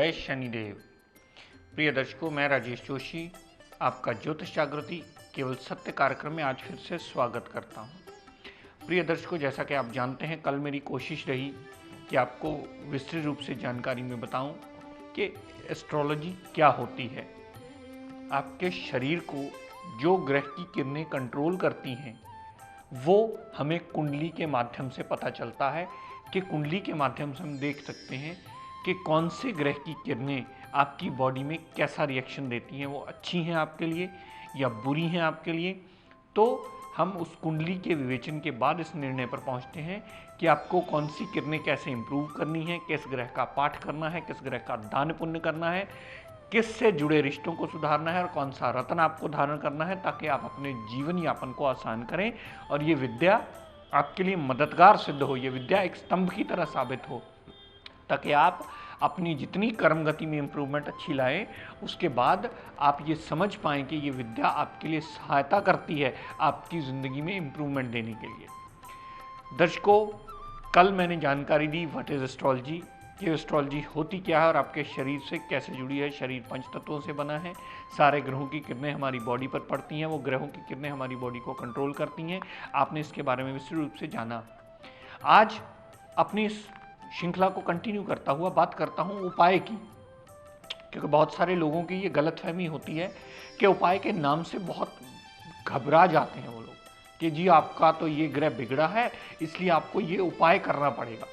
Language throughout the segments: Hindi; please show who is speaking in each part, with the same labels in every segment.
Speaker 1: जय शनिदेव। प्रिय दर्शकों, मैं राजेश जोशी आपका ज्योतिष जागृति केवल सत्य कार्यक्रम में आज फिर से स्वागत करता हूं। प्रिय दर्शकों, जैसा कि आप जानते हैं, कल मेरी कोशिश रही कि आपको विस्तृत रूप से जानकारी में बताऊं कि एस्ट्रोलॉजी क्या होती है। आपके शरीर को जो ग्रह की किरणें कंट्रोल करती हैं वो हमें कुंडली के माध्यम से पता चलता है कि कुंडली के माध्यम से हम देख सकते हैं कि कौन से ग्रह की किरणें आपकी बॉडी में कैसा रिएक्शन देती हैं, वो अच्छी हैं आपके लिए या बुरी हैं आपके लिए। तो हम उस कुंडली के विवेचन के बाद इस निर्णय पर पहुंचते हैं कि आपको कौन सी किरणें कैसे इंप्रूव करनी है, किस ग्रह का पाठ करना है, किस ग्रह का दान पुण्य करना है, किससे जुड़े रिश्तों को सुधारना है और कौन सा रत्न आपको धारण करना है, ताकि आप अपने जीवन यापन को आसान करें और ये विद्या आपके लिए मददगार सिद्ध हो, ये विद्या एक स्तंभ की तरह साबित हो, ताकि आप अपनी जितनी कर्म गति में इम्प्रूवमेंट अच्छी लाएं, उसके बाद आप ये समझ पाएं कि ये विद्या आपके लिए सहायता करती है आपकी ज़िंदगी में इम्प्रूवमेंट देने के लिए। दर्शकों, कल मैंने जानकारी दी व्हाट इज़ एस्ट्रोलॉजी, ये एस्ट्रोलॉजी होती क्या है और आपके शरीर से कैसे जुड़ी है। शरीर 5 तत्वों से बना है, सारे ग्रहों की किरणें हमारी बॉडी पर पड़ती हैं, वो ग्रहों की किरणें हमारी बॉडी को कंट्रोल करती हैं। आपने इसके बारे में विस्तृत रूप से जाना। आज अपनी इस श्रृंखला को कंटिन्यू करता हुआ बात करता हूँ उपाय की, क्योंकि बहुत सारे लोगों की ये गलतफहमी होती है कि उपाय के नाम से बहुत घबरा जाते हैं वो लोग कि जी आपका तो ये ग्रह बिगड़ा है इसलिए आपको ये उपाय करना पड़ेगा।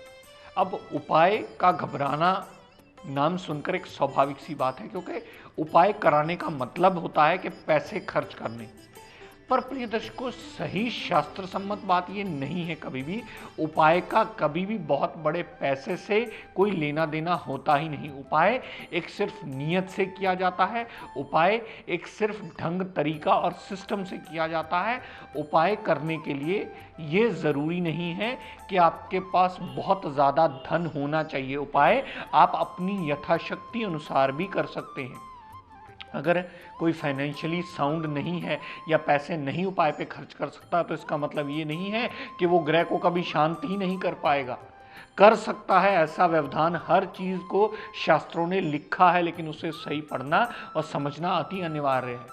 Speaker 1: अब उपाय का घबराना नाम सुनकर एक स्वाभाविक सी बात है, क्योंकि उपाय कराने का मतलब होता है कि पैसे खर्च करने। पर प्रिय दर्शकों, सही शास्त्र सम्मत बात ये नहीं है कभी भी। उपाय का कभी भी बहुत बड़े पैसे से कोई लेना देना होता ही नहीं। उपाय एक सिर्फ नियत से किया जाता है, उपाय एक सिर्फ ढंग तरीका और सिस्टम से किया जाता है। उपाय करने के लिए ये ज़रूरी नहीं है कि आपके पास बहुत ज़्यादा धन होना चाहिए। उपाय आप अपनी यथाशक्ति अनुसार भी कर सकते हैं। अगर कोई फाइनेंशियली साउंड नहीं है या पैसे नहीं उपाय पे खर्च कर सकता, तो इसका मतलब ये नहीं है कि वो ग्रह को कभी शांत ही नहीं कर पाएगा। कर सकता है, ऐसा व्यवधान हर चीज़ को शास्त्रों ने लिखा है, लेकिन उसे सही पढ़ना और समझना अति अनिवार्य है।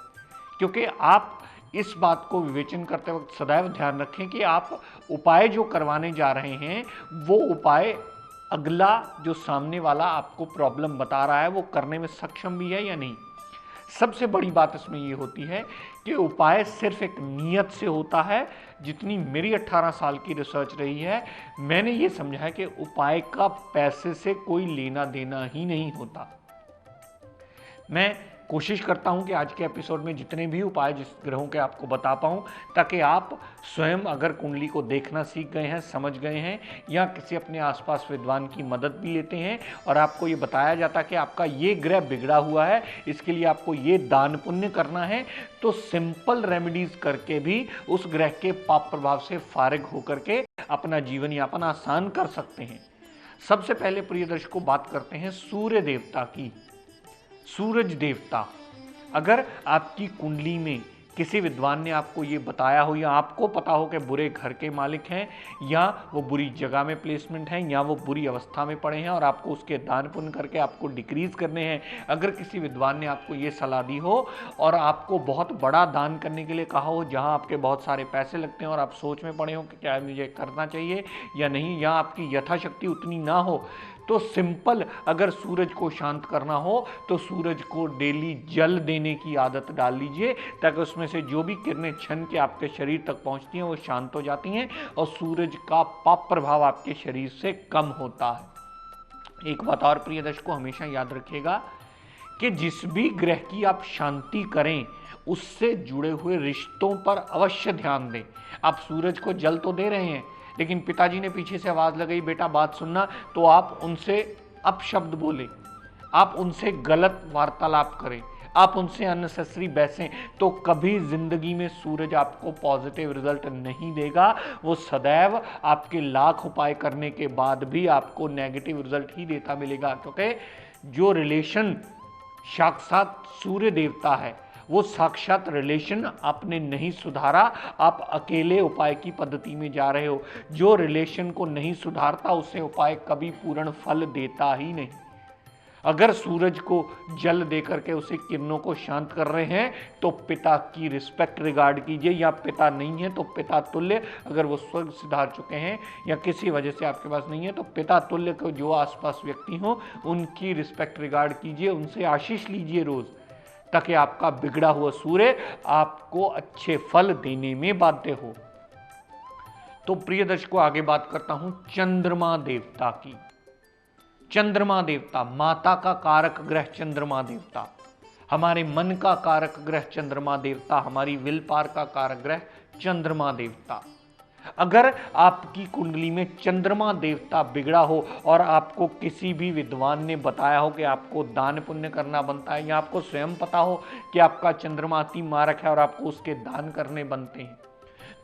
Speaker 1: क्योंकि आप इस बात को विवेचन करते वक्त सदैव ध्यान रखें कि आप उपाय जो करवाने जा रहे हैं वो उपाय अगला जो सामने वाला आपको प्रॉब्लम बता रहा है वो करने में सक्षम भी है या नहीं। सबसे बड़ी बात इसमें ये होती है कि उपाय सिर्फ एक नियत से होता है। जितनी मेरी 18 साल की रिसर्च रही है, मैंने ये समझा है कि उपाय का पैसे से कोई लेना देना ही नहीं होता। मैं कोशिश करता हूं कि आज के एपिसोड में जितने भी उपाय जिस ग्रहों के आपको बता पाऊं, ताकि आप स्वयं अगर कुंडली को देखना सीख गए हैं, समझ गए हैं, या किसी अपने आसपास विद्वान की मदद भी लेते हैं और आपको ये बताया जाता कि आपका ये ग्रह बिगड़ा हुआ है, इसके लिए आपको ये दान पुण्य करना है, तो सिंपल रेमेडीज करके भी उस ग्रह के पाप प्रभाव से फारिग होकर के अपना जीवन यापन आसान कर सकते हैं। सबसे पहले प्रिय दर्शकों, बात करते हैं सूर्य देवता की। सूरज देवता, अगर आपकी कुंडली में किसी विद्वान ने आपको ये बताया हो या आपको पता हो कि बुरे घर के मालिक हैं, या वो बुरी जगह में प्लेसमेंट हैं, या वो बुरी अवस्था में पड़े हैं और आपको उसके दान पुण्य करके आपको डिक्रीज करने हैं, अगर किसी विद्वान ने आपको ये सलाह दी हो और आपको बहुत बड़ा दान करने के लिए कहा हो जहां आपके बहुत सारे पैसे लगते हैं और आप सोच में पड़े हो कि क्या मुझे करना चाहिए या नहीं, या आपकी यथाशक्ति उतनी ना हो, तो सिंपल अगर सूरज को शांत करना हो तो सूरज को डेली जल देने की आदत डाल लीजिए, ताकि उसमें से जो भी किरणें छन के आपके शरीर तक पहुंचती हैं वो शांत हो जाती हैं और सूरज का पाप प्रभाव आपके शरीर से कम होता है। एक बात और प्रिय दर्शकों, हमेशा याद रखिएगा कि जिस भी ग्रह की आप शांति करें उससे जुड़े हुए रिश्तों पर अवश्य ध्यान दें। आप सूरज को जल तो दे रहे हैं, लेकिन पिताजी ने पीछे से आवाज लगाई, बेटा बात सुनना, तो आप उनसे अपशब्द बोले, आप उनसे गलत वार्तालाप करें, आप उनसे अननेसेसरी बहसें, तो कभी जिंदगी में सूरज आपको पॉजिटिव रिजल्ट नहीं देगा। वो सदैव आपके लाख उपाय करने के बाद भी आपको नेगेटिव रिजल्ट ही देता मिलेगा, क्योंकि जो रिलेशन साक्षात सूर्य देवता है वो साक्षात रिलेशन आपने नहीं सुधारा, आप अकेले उपाय की पद्धति में जा रहे हो। जो रिलेशन को नहीं सुधारता उसे उपाय कभी पूर्ण फल देता ही नहीं। अगर सूरज को जल दे करके उसे किरणों को शांत कर रहे हैं तो पिता की रिस्पेक्ट रिगार्ड कीजिए, या पिता नहीं है तो पिता तुल्य, अगर वो स्वर्ग सिधार चुके हैं या किसी वजह से आपके पास नहीं है तो पिता तुल्य को जो आसपास व्यक्ति हो उनकी रिस्पेक्ट रिगार्ड कीजिए, उनसे आशीष लीजिए रोज, ताकि आपका बिगड़ा हुआ सूर्य आपको अच्छे फल देने में बाध्य हो। तो प्रिय दर्शकों, आगे बात करता हूं चंद्रमा देवता की। चंद्रमा देवता, माता का कारक ग्रह चंद्रमा देवता, हमारे मन का कारक ग्रह चंद्रमा देवता, हमारी विल पावर का कारक ग्रह चंद्रमा देवता। अगर आपकी कुंडली में चंद्रमा देवता बिगड़ा हो और आपको किसी भी विद्वान ने बताया हो कि आपको दान पुण्य करना बनता है, या आपको स्वयं पता हो कि आपका चंद्रमा अति मारक है और आपको उसके दान करने बनते हैं,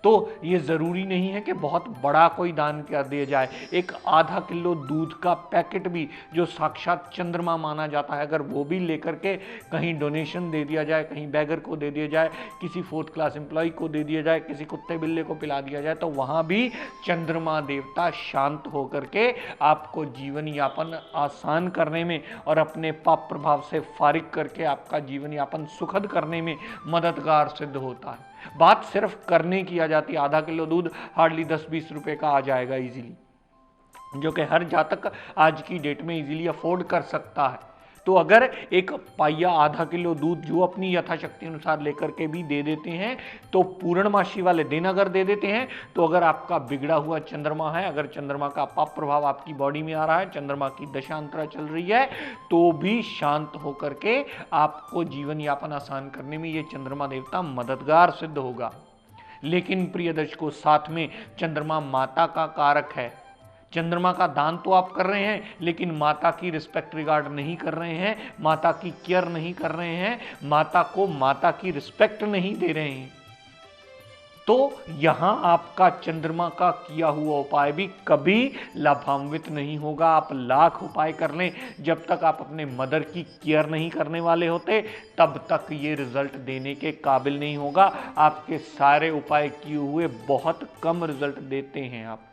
Speaker 1: तो ये जरूरी नहीं है कि बहुत बड़ा कोई दान कर दिया जाए। एक आधा किलो दूध का पैकेट भी जो साक्षात चंद्रमा माना जाता है, अगर वो भी लेकर के कहीं डोनेशन दे दिया जाए, कहीं बैगर को दे दिया जाए, किसी 4th क्लास एम्प्लॉय को दे दिया जाए, किसी कुत्ते बिल्ले को पिला दिया जाए, तो वहाँ भी चंद्रमा देवता शांत होकर के आपको जीवन यापन आसान करने में और अपने पाप प्रभाव से फारिग करके आपका जीवन यापन सुखद करने में मददगार सिद्ध होता है। बात सिर्फ करने की आ जाती है। आधा किलो दूध हार्डली 10-20 रुपए का आ जाएगा इजीली, जो कि हर जातक आज की डेट में इजीली अफोर्ड कर सकता है। तो अगर एक पाइया आधा किलो दूध जो अपनी यथाशक्ति अनुसार लेकर के भी दे देते हैं, तो पूर्णमासी वाले दिन अगर दे देते हैं, तो अगर आपका बिगड़ा हुआ चंद्रमा है, अगर चंद्रमा का पाप प्रभाव आपकी बॉडी में आ रहा है, चंद्रमा की दशांतरा चल रही है, तो भी शांत होकर के आपको जीवन यापन आसान करने में ये चंद्रमा देवता मददगार सिद्ध होगा। लेकिन प्रिय दर्शकों, साथ में चंद्रमा माता का कारक है। चंद्रमा का दान तो आप कर रहे हैं, लेकिन माता की रिस्पेक्ट रिगार्ड नहीं कर रहे हैं, माता की केयर नहीं कर रहे हैं, माता को माता की रिस्पेक्ट नहीं दे रहे हैं, तो यहां आपका चंद्रमा का किया हुआ उपाय भी कभी लाभान्वित नहीं होगा। आप लाख उपाय कर लें, जब तक आप अपने मदर की केयर नहीं करने वाले होते, तब तक ये रिजल्ट देने के काबिल नहीं होगा। आपके सारे उपाय किए हुए बहुत कम रिजल्ट देते हैं आपको,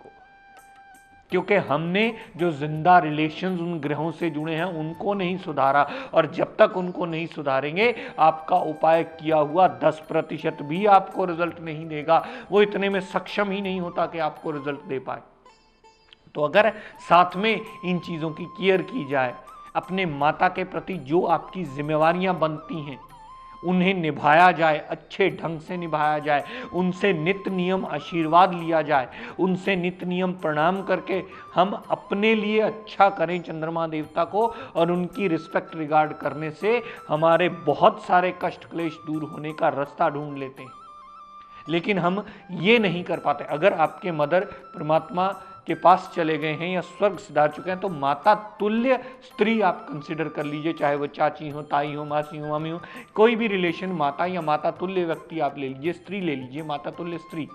Speaker 1: क्योंकि हमने जो जिंदा रिलेशंस उन ग्रहों से जुड़े हैं उनको नहीं सुधारा, और जब तक उनको नहीं सुधारेंगे आपका उपाय किया हुआ 10% भी आपको रिजल्ट नहीं देगा। वो इतने में सक्षम ही नहीं होता कि आपको रिजल्ट दे पाए। तो अगर साथ में इन चीजों की केयर की जाए, अपने माता के प्रति जो आपकी जिम्मेवारियां बनती हैं उन्हें निभाया जाए, अच्छे ढंग से निभाया जाए, उनसे नित्य नियम आशीर्वाद लिया जाए, उनसे नित्य नियम प्रणाम करके हम अपने लिए अच्छा करें चंद्रमा देवता को, और उनकी रिस्पेक्ट रिगार्ड करने से हमारे बहुत सारे कष्ट क्लेश दूर होने का रास्ता ढूंढ लेते हैं। लेकिन हम ये नहीं कर पाते। अगर आपके मदर परमात्मा के पास चले गए हैं या स्वर्ग सिधार चुके हैं, तो माता तुल्य स्त्री आप कंसिडर कर लीजिए, चाहे वो चाची हो, ताई हो, मासी हो, मामी हो, कोई भी रिलेशन माता या माता तुल्य व्यक्ति आप ले लीजिए, स्त्री ले लीजिए, माता तुल्य स्त्री।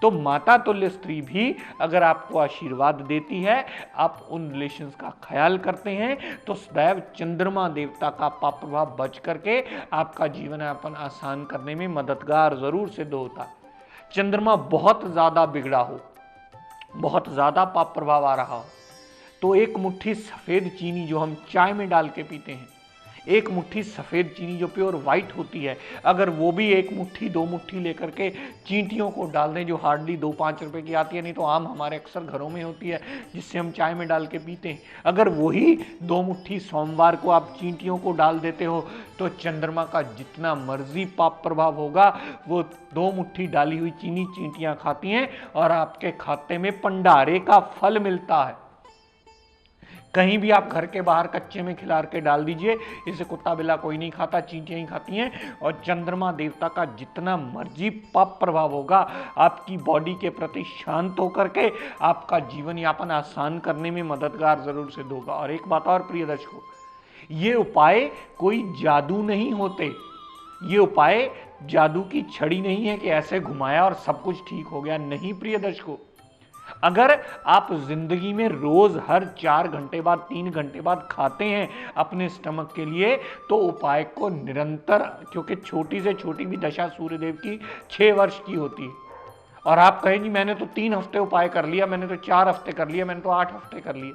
Speaker 1: तो माता तुल्य स्त्री भी अगर आपको आशीर्वाद देती है, आप उन रिलेशंस का ख्याल करते हैं, तो सदैव चंद्रमा देवता का पाप प्रभाव बच करके आपका जीवन यापन आसान करने में मददगार जरूर सिद्ध होता है। चंद्रमा बहुत ज्यादा बिगड़ा हो, बहुत ज्यादा पाप प्रभाव आ रहा हो, तो एक मुट्ठी सफेद चीनी जो हम चाय में डाल के पीते हैं, एक मुट्ठी सफेद चीनी जो प्योर वाइट होती है, अगर वो भी एक मुट्ठी 2 मुट्ठी लेकर के चींटियों को डाल दें, जो हार्डली 2-5 रुपए की आती है, नहीं तो आम हमारे अक्सर घरों में होती है जिससे हम चाय में डाल के पीते हैं, अगर वही 2 मुट्ठी सोमवार को आप चींटियों को डाल देते हो, तो चंद्रमा का जितना मर्जी पाप प्रभाव होगा वो 2 मुट्ठी डाली हुई चीनी चींटियां खाती हैं और आपके खाते में भंडारे का फल मिलता है। कहीं भी आप घर के बाहर कच्चे में खिला के डाल दीजिए, इसे कुत्ता बिल्ला कोई नहीं खाता, चींटियां ही खाती हैं, और चंद्रमा देवता का जितना मर्जी पाप प्रभाव होगा आपकी बॉडी के प्रति शांत होकर के आपका जीवन यापन आसान करने में मददगार जरूर सिद्ध होगा। और एक बात और प्रिय दर्शकों, ये उपाय कोई जादू नहीं होते, ये उपाय जादू की छड़ी नहीं है कि ऐसे घुमाया और सब कुछ ठीक हो गया। नहीं प्रिय दर्शकों, अगर आप जिंदगी में रोज हर 4 घंटे बाद 3 घंटे बाद खाते हैं अपने स्टमक के लिए, तो उपाय को निरंतर, क्योंकि छोटी से छोटी भी दशा सूर्यदेव की 6 वर्ष की होती है, और आप कहें जी मैंने तो 3 हफ्ते उपाय कर लिया, मैंने तो 4 हफ्ते कर लिया, मैंने तो 8 हफ्ते कर लिए,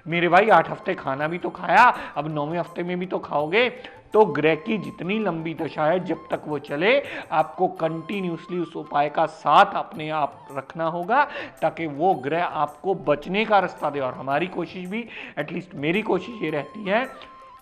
Speaker 1: मेरे भाई 8 हफ्ते खाना भी तो खाया, अब 9वें हफ्ते में भी तो खाओगे। तो ग्रह की जितनी लंबी दशा है, जब तक वो चले, आपको कंटिन्यूसली उस उपाय का साथ अपने आप रखना होगा, ताकि वो ग्रह आपको बचने का रास्ता दे। और हमारी कोशिश भी, एटलीस्ट मेरी कोशिश ये रहती है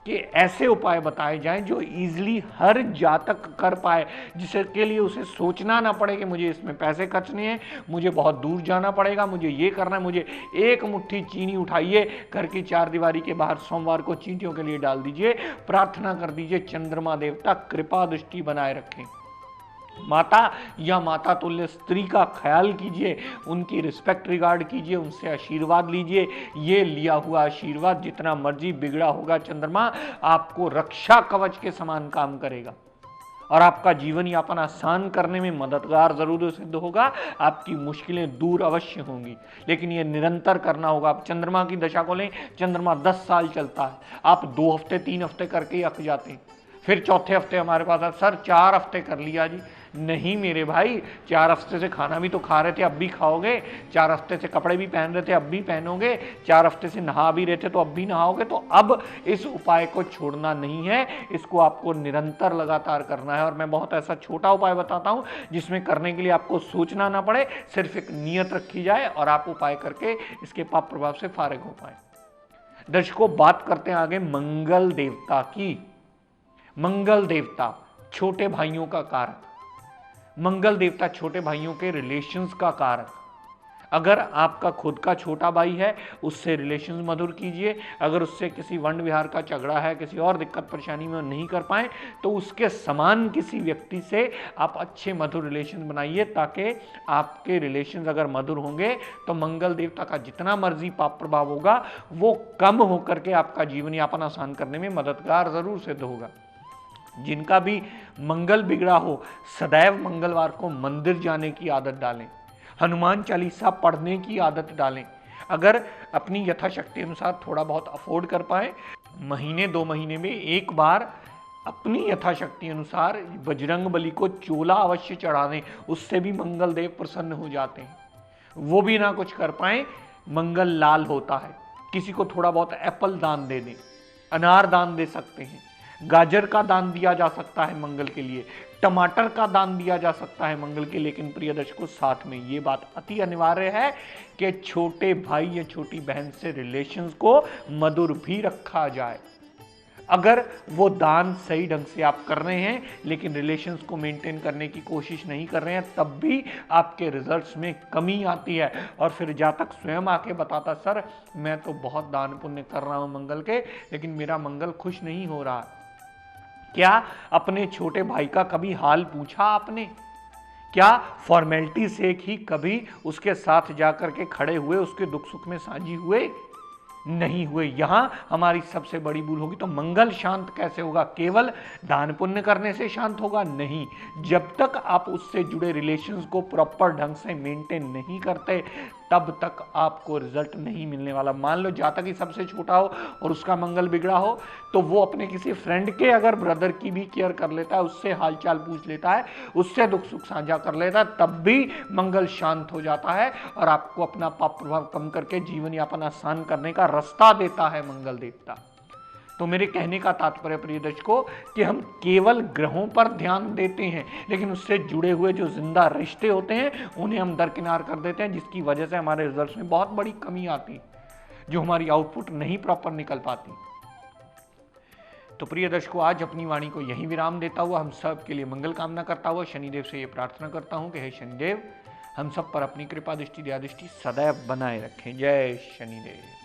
Speaker 1: कि ऐसे उपाय बताए जाएं जो इजीली हर जातक कर पाए, जिसके लिए उसे सोचना ना पड़े कि मुझे इसमें पैसे खर्चने हैं, मुझे बहुत दूर जाना पड़ेगा, मुझे ये करना है, मुझे एक मुट्ठी चीनी उठाइए, घर की 4 दीवारी के बाहर सोमवार को चींटियों के लिए डाल दीजिए, प्रार्थना कर दीजिए चंद्रमा देवता कृपा दृष्टि बनाए रखें। माता या माता तुल्य स्त्री का ख्याल कीजिए, उनकी रिस्पेक्ट रिगार्ड कीजिए, उनसे आशीर्वाद लीजिए। ये लिया हुआ आशीर्वाद जितना मर्जी बिगड़ा होगा चंद्रमा आपको रक्षा कवच के समान काम करेगा और आपका जीवन यापन आसान करने में मददगार जरूर सिद्ध होगा। आपकी मुश्किलें दूर अवश्य होंगी, लेकिन ये निरंतर करना होगा। आप चंद्रमा की दशा को लें, चंद्रमा 10 साल चलता है, आप 2 हफ्ते 3 हफ्ते करके ही अक जाते हैं। फिर चौथे हफ्ते हमारे पास है, सर 4 हफ्ते कर लिया जी। नहीं मेरे भाई, 4 हफ्ते से खाना भी तो खा रहे थे, अब भी खाओगे। 4 हफ्ते से कपड़े भी पहन रहे थे, अब भी पहनोगे। 4 हफ्ते से नहा भी रहे थे, तो अब भी नहाओगे। तो अब इस उपाय को छोड़ना नहीं है, इसको आपको निरंतर लगातार करना है। और मैं बहुत ऐसा छोटा उपाय बताता हूं जिसमें करने के लिए आपको सोचना ना पड़े, सिर्फ एक नियत रखी जाए और आप उपाय करके इसके पाप प्रभाव से फारिग हो पाए। दर्शकों, बात करते हैं आगे मंगल देवता की। मंगल देवता छोटे भाइयों का कारक, मंगल देवता छोटे भाइयों के रिलेशंस का कारक। अगर आपका खुद का छोटा भाई है, उससे रिलेशंस मधुर कीजिए। अगर उससे किसी वंड विहार का झगड़ा है, किसी और दिक्कत परेशानी में नहीं कर पाए, तो उसके समान किसी व्यक्ति से आप अच्छे मधुर रिलेशन बनाइए, ताकि आपके रिलेशंस अगर मधुर होंगे तो मंगल देवता का जितना मर्जी पाप प्रभाव होगा वो कम होकर के आपका जीवन यापन आसान करने में मददगार जरूर सिद्ध होगा। जिनका भी मंगल बिगड़ा हो, सदैव मंगलवार को मंदिर जाने की आदत डालें, हनुमान चालीसा पढ़ने की आदत डालें। अगर अपनी यथाशक्ति अनुसार थोड़ा बहुत अफोर्ड कर पाए, महीने 2 महीने में एक बार अपनी यथाशक्ति अनुसार बजरंग बली को चोला अवश्य चढ़ा दें, उससे भी मंगल देव प्रसन्न हो जाते हैं। वो भी ना कुछ कर पाए, मंगल लाल होता है। किसी को थोड़ा बहुत एप्पल दान दे दें, अनार दान दे सकते हैं, गाजर का दान दिया जा सकता है मंगल के लिए, टमाटर का दान दिया जा सकता है मंगल के। लेकिन प्रिय दर्शकों, साथ में ये बात अति अनिवार्य है कि छोटे भाई या छोटी बहन से रिलेशंस को मधुर भी रखा जाए। अगर वो दान सही ढंग से आप कर रहे हैं लेकिन रिलेशंस को मेंटेन करने की कोशिश नहीं कर रहे हैं, तब भी आपके रिजल्ट्स में कमी आती है। और फिर जातक स्वयं आके बताता, सर मैं तो बहुत दान पुण्य कर रहा हूं मंगल के, लेकिन मेरा मंगल खुश नहीं हो रहा। क्या अपने छोटे भाई का कभी हाल पूछा आपने? क्या फॉर्मेलिटी से ही कभी उसके साथ जाकर के खड़े हुए, उसके दुख सुख में साझी हुए? नहीं हुए। यहां हमारी सबसे बड़ी भूल होगी। तो मंगल शांत कैसे होगा? केवल दान पुण्य करने से शांत होगा? नहीं। जब तक आप उससे जुड़े रिलेशंस को प्रॉपर ढंग से मेंटेन नहीं करते, तब तक आपको रिजल्ट नहीं मिलने वाला। मान लो जातक ही सबसे छोटा हो और उसका मंगल बिगड़ा हो, तो वो अपने किसी फ्रेंड के अगर ब्रदर की भी केयर कर लेता है, उससे हालचाल पूछ लेता है, उससे दुख सुख साझा कर लेता है, तब भी मंगल शांत हो जाता है और आपको अपना पाप प्रभाव कम करके जीवन यापन आसान करने का रास्ता देता है मंगल देवता। तो मेरे कहने का तात्पर्य प्रिय दर्शकों कि हम केवल ग्रहों पर ध्यान देते हैं, लेकिन उससे जुड़े हुए जो जिंदा रिश्ते होते हैं उन्हें हम दरकिनार कर देते हैं, जिसकी वजह से हमारे रिजल्ट्स में बहुत बड़ी कमी आती, जो हमारी आउटपुट नहीं प्रॉपर निकल पाती। तो प्रिय दर्शकों, आज अपनी वाणी को यहीं विराम देता हुआ हम सब के लिए मंगल कामना करता हुआ शनिदेव से ये प्रार्थना करता हूं कि हे शनिदेव, हम सब पर अपनी कृपा दृष्टि दया दृष्टि सदैव बनाए रखें। जय शनिदेव।